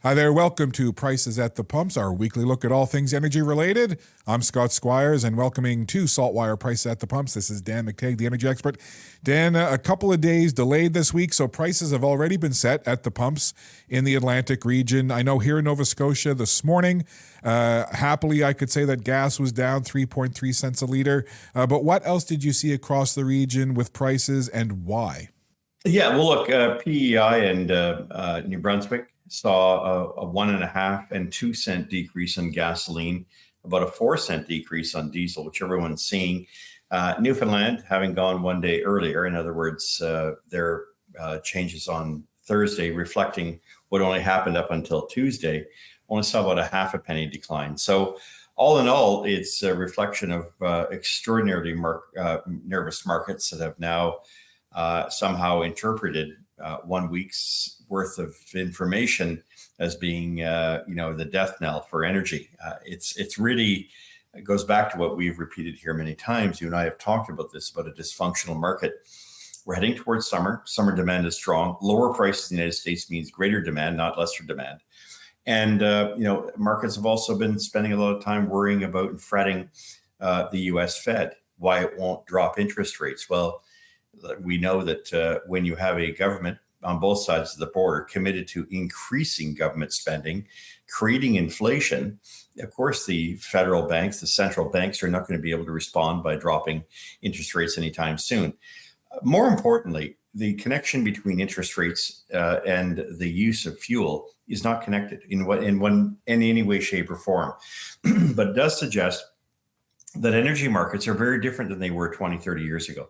Hi there. Welcome to Prices at the Pumps, our weekly look at all things energy related. I'm Scott Squires, and welcoming to SaltWire Prices at the Pumps. This is Dan McTagg, the energy expert. Dan, a couple of days delayed this week, so prices have already been set at the pumps in the Atlantic region. I know here in Nova Scotia this morning, happily I could say that gas was down 3.3 cents a liter. But what else did you see across the region with prices, and why? Yeah, well, look, PEI and New Brunswick saw a 1.5 and 2 cent decrease in gasoline, about a 4 cent decrease on diesel, which everyone's seeing. Newfoundland, having gone one day earlier, in other words, their changes on Thursday, reflecting what only happened up until Tuesday, only saw about a half a penny decline. So, all in all, it's a reflection of extraordinarily nervous markets that have now somehow interpreted 1 week's worth of information as being, the death knell for energy. It's really, it goes back to what we've repeated here many times. You and I have talked about this, about a dysfunctional market. We're heading towards summer. Summer demand is strong. Lower prices in the United States means greater demand, not lesser demand. And, markets have also been spending a lot of time worrying about and fretting the U.S. Fed, why it won't drop interest rates. Well, we know that when you have a government on both sides of the border committed to increasing government spending, creating inflation, of course, the federal banks, the central banks are not going to be able to respond by dropping interest rates anytime soon. More importantly, the connection between interest rates and the use of fuel is not connected in any way, shape, or form. But it does suggest that energy markets are very different than they were 20, 30 years ago.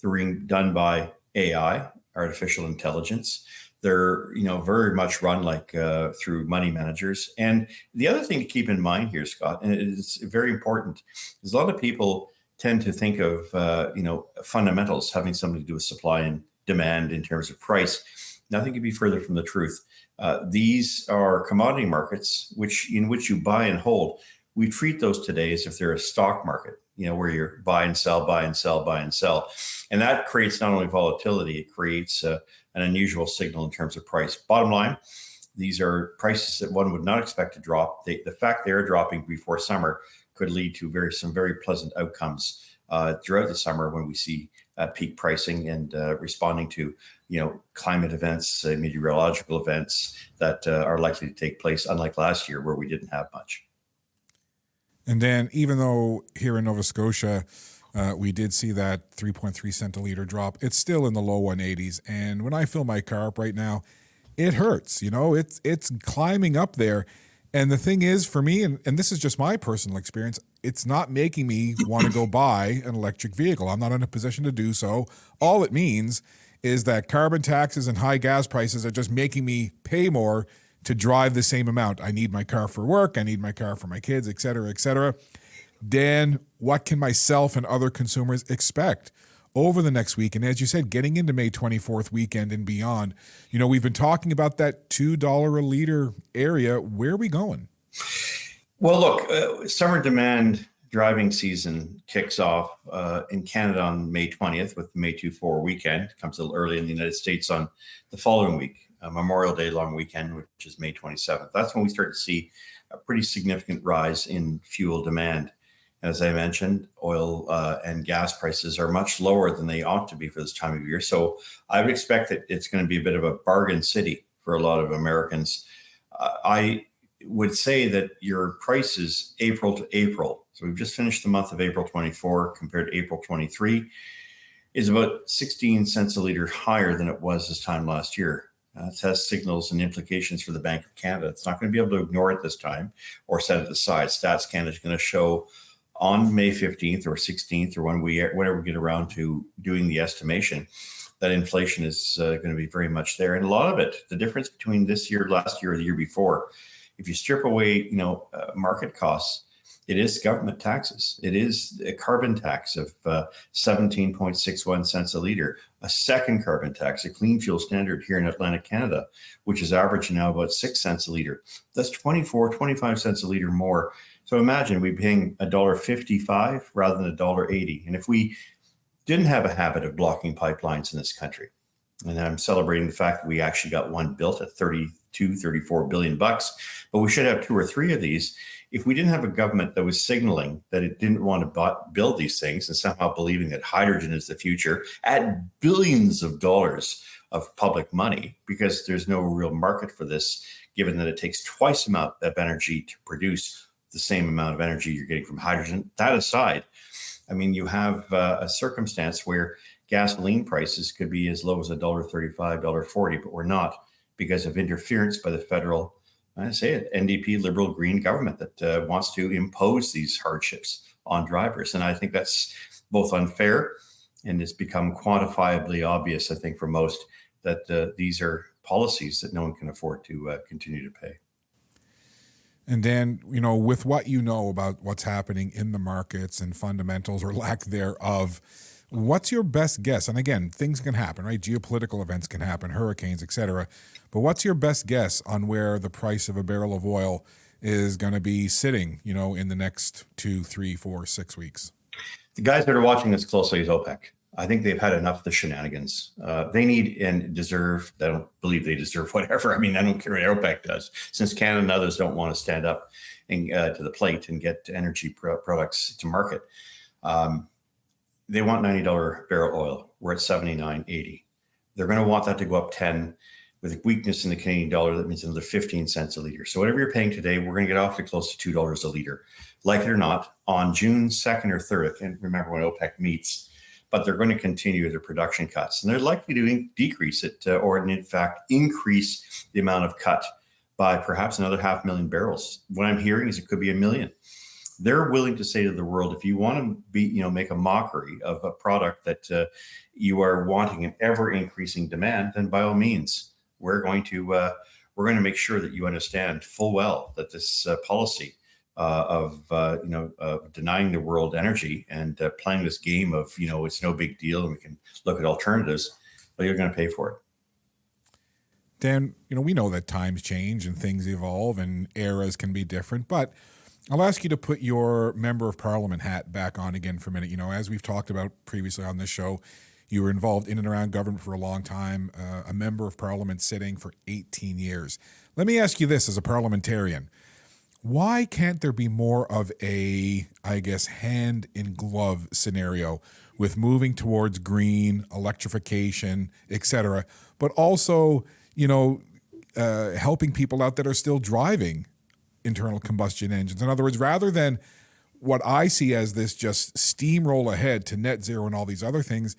They're being done by AI, artificial intelligence. They're, very much run like through money managers. And the other thing to keep in mind here, Scott, and it's very important, is a lot of people tend to think of, fundamentals having something to do with supply and demand in terms of price. Nothing could be further from the truth. These are commodity markets in which you buy and hold. We treat those today as if they're a stock market, where you're buy and sell, buy and sell, buy and sell. And that creates not only volatility, it creates an unusual signal in terms of price. Bottom line, these are prices that one would not expect to drop. The fact they're dropping before summer could lead to some very pleasant outcomes throughout the summer when we see peak pricing and responding to, climate events, meteorological events that are likely to take place, unlike last year where we didn't have much. And Dan, even though here in Nova Scotia, we did see that 3.3 cent a liter drop, it's still in the low 180s. And when I fill my car up right now, it hurts. It's climbing up there. And the thing is, for me, and this is just my personal experience, it's not making me want to go buy an electric vehicle. I'm not in a position to do so. All it means is that carbon taxes and high gas prices are just making me pay more to drive the same amount. I need my car for work. I need my car for my kids, et cetera, et cetera. Dan, what can myself and other consumers expect over the next week? And as you said, getting into May 24th weekend and beyond, we've been talking about that $2 a liter area. Where are we going? Well, look, summer demand driving season kicks off in Canada on May 20th with the May 24 weekend. It comes a little early in the United States on the following week. Memorial Day long weekend, which is May 27th. That's when we start to see a pretty significant rise in fuel demand. As I mentioned, oil and gas prices are much lower than they ought to be for this time of year. So I would expect that it's going to be a bit of a bargain city for a lot of Americans. I would say that your prices April to April, so we've just finished the month of April 24 compared to April 23, is about 16 cents a liter higher than it was this time last year. It has signals and implications for the Bank of Canada. It's not going to be able to ignore it this time or set it aside. Stats Canada is going to show on May 15th or 16th or whenever we get around to doing the estimation, that inflation is going to be very much there. And a lot of it, the difference between this year, last year, or the year before, if you strip away, market costs, it is government taxes. It is a carbon tax of 17.61 cents a liter, a second carbon tax, a clean fuel standard here in Atlantic Canada, which is averaging now about 6 cents a liter. That's 25 cents a liter more. So imagine we're paying $1.55 rather than $1.80. And if we didn't have a habit of blocking pipelines in this country, and I'm celebrating the fact that we actually got one built at 30 $34 billion. But we should have 2 or 3 of these. If we didn't have a government that was signaling that it didn't want to build these things and somehow believing that hydrogen is the future at billions of dollars of public money, because there's no real market for this, given that it takes twice the amount of energy to produce the same amount of energy you're getting from hydrogen. That aside, I mean, you have a circumstance where gasoline prices could be as low as $1.35, $1.40, but we're not, because of interference by the federal, I say it, NDP Liberal Green government that wants to impose these hardships on drivers. And I think that's both unfair, and it's become quantifiably obvious, I think, for most, that these are policies that no one can afford to continue to pay. And then, with what you know about what's happening in the markets and fundamentals or lack thereof, what's your best guess? And again, things can happen, right? Geopolitical events can happen, hurricanes, et cetera. But what's your best guess on where the price of a barrel of oil is going to be sitting, in the next 2, 3, 4, 6 weeks? The guys that are watching this closely is OPEC. I think they've had enough of the shenanigans. They need and deserve, I don't believe they deserve whatever. I mean, I don't care what OPEC does, since Canada and others don't want to stand up and, to the plate and get energy products to market. They want $90 barrel oil. We're at $79.80. They're going to want that to go up 10. With weakness in the Canadian dollar, that means another 15 cents a liter. So whatever you're paying today, we're going to get off to close to $2 a liter. Like it or not, on June 2nd or 3rd, I can't remember when OPEC meets, but they're going to continue their production cuts. And they're likely to decrease it or, in fact, increase the amount of cut by perhaps another 500,000 barrels. What I'm hearing is it could be 1 million. They're willing to say to the world, if you want to make a mockery of a product that you are wanting an ever increasing demand, then by all means, we're going to make sure that you understand full well that this policy of denying the world energy and playing this game of it's no big deal and we can look at alternatives, but you're going to pay for it. Dan, we know that times change and things evolve and eras can be different, but I'll ask you to put your member of parliament hat back on again for a minute. As we've talked about previously on this show, you were involved in and around government for a long time, a member of parliament sitting for 18 years. Let me ask you this as a parliamentarian. Why can't there be more of a, hand in glove scenario with moving towards green, electrification, et cetera, but also, helping people out that are still driving internal combustion engines? In other words, rather than what I see as this just steamroll ahead to net zero and all these other things,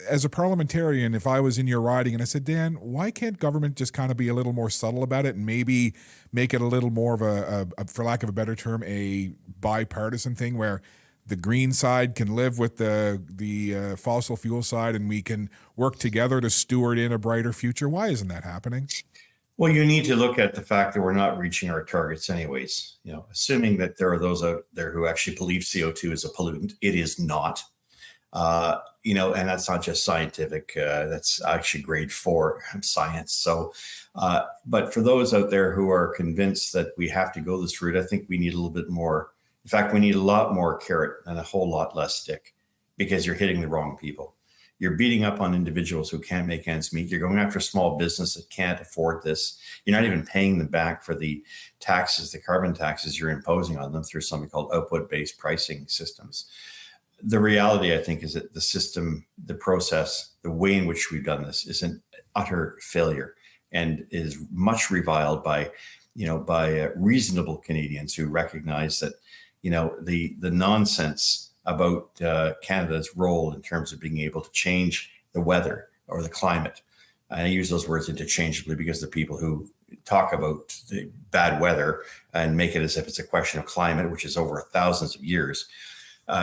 as a parliamentarian, if I was in your riding and I said, Dan, why can't government just kind of be a little more subtle about it and maybe make it a little more of a for lack of a better term, a bipartisan thing where the green side can live with the fossil fuel side and we can work together to steward in a brighter future? Why isn't that happening? Well, you need to look at the fact that we're not reaching our targets anyways. Assuming that there are those out there who actually believe CO2 is a pollutant, it is not. And that's not just scientific. That's actually grade 4 science. So, but for those out there who are convinced that we have to go this route, I think we need a little bit more. In fact, we need a lot more carrot and a whole lot less stick, because you're hitting the wrong people. You're beating up on individuals who can't make ends meet. You're going after small business that can't afford this. You're not even paying them back for the taxes, the carbon taxes you're imposing on them through something called output-based pricing systems. The reality, I think, is that the system, the process, the way in which we've done this is an utter failure and is much reviled by reasonable Canadians who recognize that, the nonsense about Canada's role in terms of being able to change the weather or the climate. And I use those words interchangeably because the people who talk about the bad weather and make it as if it's a question of climate, which is over thousands of years,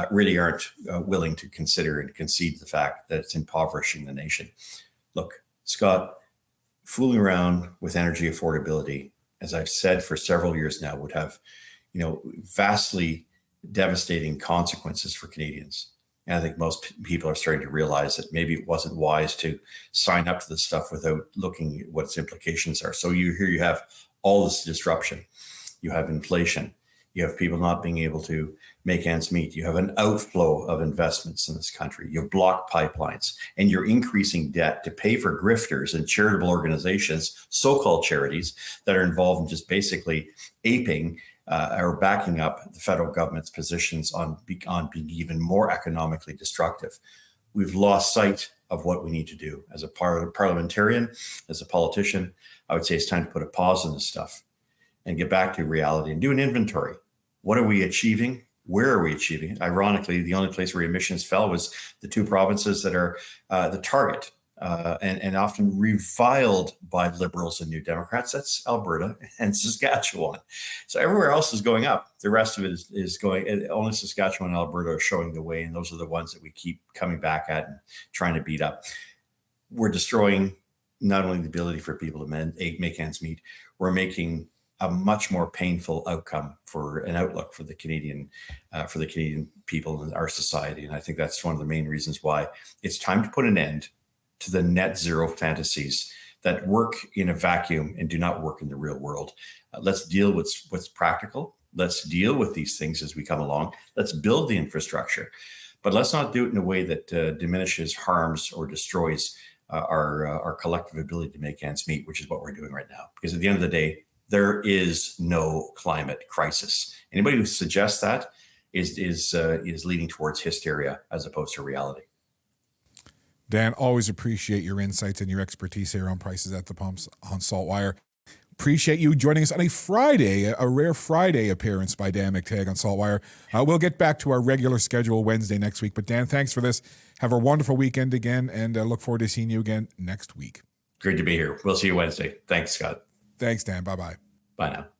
really aren't willing to consider and concede the fact that it's impoverishing the nation. Look, Scott, fooling around with energy affordability, as I've said for several years now, would have, vastly devastating consequences for Canadians. And I think most people are starting to realize that maybe it wasn't wise to sign up to this stuff without looking at what its implications are. So you have all this disruption. You have inflation. You have people not being able to make ends meet. You have an outflow of investments in this country. You have blocked pipelines, and you're increasing debt to pay for grifters and charitable organizations, so-called charities, that are involved in just basically aping or backing up the federal government's positions on being even more economically destructive. We've lost sight of what we need to do. As a parliamentarian, as a politician, I would say it's time to put a pause on this stuff and get back to reality and do an inventory. What are we achieving? Where are we achieving it? Ironically, the only place where emissions fell was the two provinces that are the target and often reviled by Liberals and New Democrats. That's Alberta and Saskatchewan. So everywhere else is going up. The rest of it is going, only Saskatchewan and Alberta are showing the way. And those are the ones that we keep coming back at and trying to beat up. We're destroying not only the ability for people to make ends meet, we're making a much more painful outcome for an outlook for the Canadian people and our society. And I think that's one of the main reasons why it's time to put an end to the net zero fantasies that work in a vacuum and do not work in the real world. Let's deal with what's practical. Let's deal with these things as we come along. Let's build the infrastructure, but let's not do it in a way that diminishes, harms, or destroys our collective ability to make ends meet, which is what we're doing right now. Because at the end of the day, there is no climate crisis. Anybody who suggests that is leading towards hysteria as opposed to reality. Dan, always appreciate your insights and your expertise here on prices at the pumps on SaltWire. Appreciate you joining us on a Friday, a rare Friday appearance by Dan McTagg on SaltWire. We'll get back to our regular schedule Wednesday next week. But Dan, thanks for this. Have a wonderful weekend again, and look forward to seeing you again next week. Great to be here. We'll see you Wednesday. Thanks, Scott. Thanks, Dan. Bye-bye. Bye now.